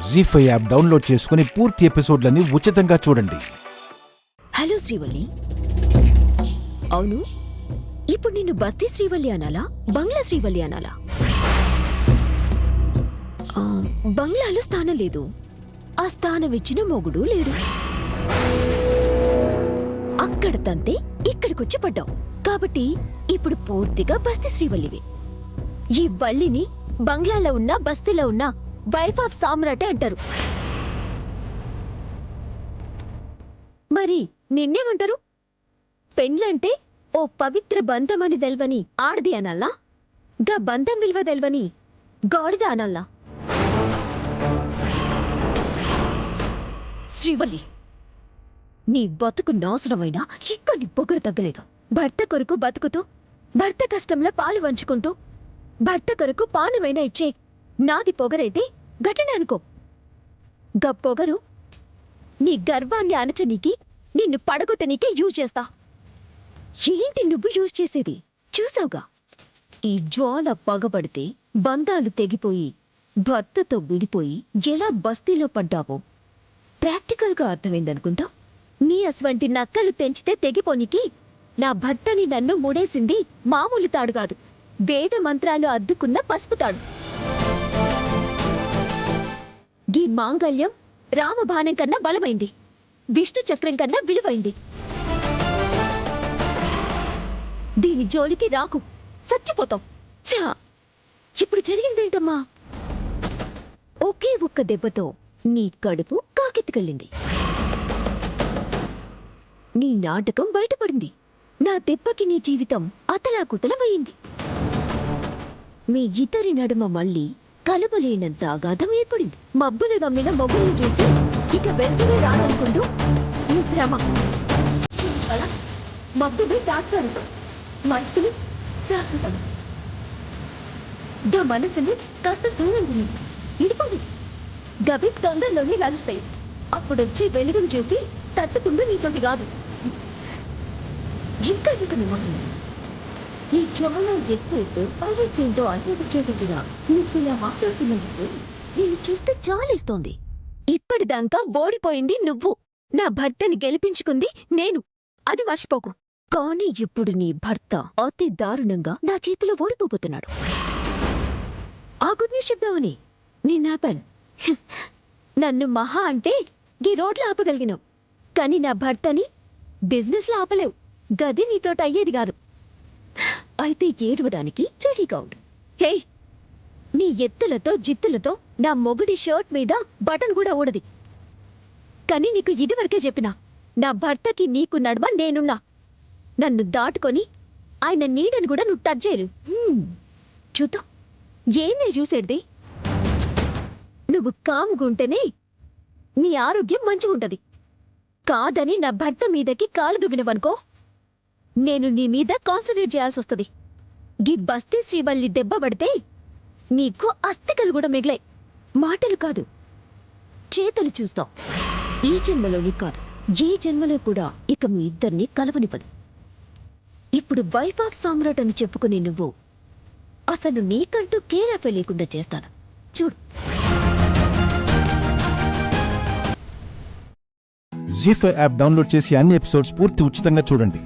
జీ5 app download చేసుకుని పూర్తి ఎపిసోడ్లని ఉచితంగా చూడండి. హలో శ్రీవల్లి. అవును, ఇప్పుడు నిన్ను బస్తీ శ్రీవల్లి అనాలా, బంగ్లా శ్రీవల్లి అనాలా? బంగ్లాలో స్థానం లేదు, ఆ స్థానం ఇచ్చిన మొగుడు లేడు. అక్కడ తంతే ఇక్కడికొచ్చి పడ్డావు కాబట్టి ఇప్పుడు పూర్తిగా బస్తీ శ్రీవల్లివి. ఈ వల్లిని బంగ్లాలో ఉన్న బస్తీలో ఉన్న వైఫ్ ఆఫ్ సామ్రాటే అంటారు. మరి నిన్నేమంటారు? పెండ్లంటే ఓ పవిత్ర బంధమని తెల్వని ఆడది అనల్లా, గా బంధం విలువ తెల్వని గాడిద అనల్లా? శ్రీవల్లి, నీ బతుకు నాశనమైనా ఇక్కడి పొగరు తగ్గలేదు. భర్త కొరకు బతుకుతూ, భర్త కష్టంలో పాలు వంచుకుంటూ, భర్త కొరకు పానమైనా ఇచ్చే నాది పొగరైతే గట్లనే అనుకో. గా పొగరు నీ గర్వాన్ని అణచనీకి, నిన్ను పడగొట్టనీకే యూజ్ చేస్తా. ఏంటి నువ్వు యూజ్ చేసేది? చూసావుగా, ఈ జ్వాల పగబడితే బంధాలు తెగిపోయి భర్తతో విడిపోయి ఎలా బస్తీలో పడ్డావో ప్రాక్టికల్గా అర్థమైందనుకుంటా. నీ అస్వంటి నక్కలు తెంచితే తెగిపోనికి నా భర్తని నన్ను ముడేసింది మామూలు తాడు కాదు, వేద మంత్రాలు అద్దుకున్న పసుపు తాడు. ఈ మాంగళ్యం రామబాణం కన్నా బలమైంది, విష్ణు చక్రం కన్నా విలువైంది. దీని జోలికి రాకు, చచ్చిపోతాం. ఇప్పుడు జరిగిందేంటమ్మా? ఒకే ఒక్క దెబ్బతో నీ కడుపు కాకెత్తుకెళ్ళింది. నీ నాటకం బయటపడింది. నా దెబ్బకి నీ జీవితం అతలాకుతలమైంది. మీ ఇద్దరి నడుమ మళ్ళీ కలపలేనంత అగాధం ఏర్పడింది. మబ్బులు గమ్మిన మొగ్గులు చూసి ఇక వెళ్తునే రాదనుకుంటూ నీ భ్రమ. మబ్బులు తాత్కాలికం, మనసులు శాశ్వతం. గా మనసులు కాస్త దూరం ఇడిపోయి గవి తొందరలోనే కలుస్తాయి. అప్పుడొచ్చి వెలుగును చూసి తట్టుకుంటూ నీతోటి కాదు. ఇంకా ఇక నిమ్మకం ఈ జ్వాల ఎక్కువ పైకేంటో అనిపించేటట్టుగా నువ్వు ఇలా మాట్లాడుతున్నందుకు నేను చూస్తే చాలేస్తోంది. ఇప్పటిదాకా ఓడిపోయింది నువ్వు, నా భర్తని గెలిపించుకుంది నేను, అది మర్చిపోకు. కానీ ఇప్పుడు నీ భర్త అతి దారుణంగా నా చేతిలో ఓడిపోతున్నాడు. ఆ గుడ్ న్యూస్ చెప్దామని నేను ఆపాను. నన్ను మహా అంటే ఈ రోడ్లో ఆపగలిగినావు, కానీ నా భర్తని బిజినెస్లో ఆపలేవు. గది నీతోటి అయ్యేది కాదు. అయితే ఏడవడానికి రెడీగా ఉండు. హే, నీ ఎత్తులతో జిత్తులతో నా మొగుడి షర్ట్ మీద బటన్ కూడా ఊడది. కానీ నీకు ఇదివరకే చెప్పినా, నా భర్తకి నీకు నడుమ నేనున్నా. నన్ను దాటుకొని ఆయన నీడని కూడా నువ్వు టచ్ చేయలేవు. చూద్దాం, ఏందే చూసేది? నువ్వు కామ్గుంటేనే నీ ఆరోగ్యం మంచిగుంటది. కాదని నా భర్త మీదకి కాలు దువ్వినవనుకో, నేను నీ మీద కాన్సన్ట్రేట్ చేయాల్సి వస్తుంది. గీ బస్తీ శ్రీవల్లి దెబ్బ పడితే నీకు అస్థికలు కూడా మిగిలాయి. మాటలు కాదు, చేతలు చూస్తావు. ఈ జన్మలోని కాదు, ఏ జన్మలో కూడా ఇక మీ ఇద్దరిని కలవనివ్వదు. ఇప్పుడు వైఫ్ ఆఫ్ సామ్రాట్ అని చెప్పుకునే నువ్వు అసలు నీకంటూ కేరాఫే లేకుండా చేస్తాను చూడు. జీ5 యాప్ డౌన్లోడ్ చేసి అన్ని ఎపిసోడ్స్ పూర్తి ఉచితంగా చూడండి.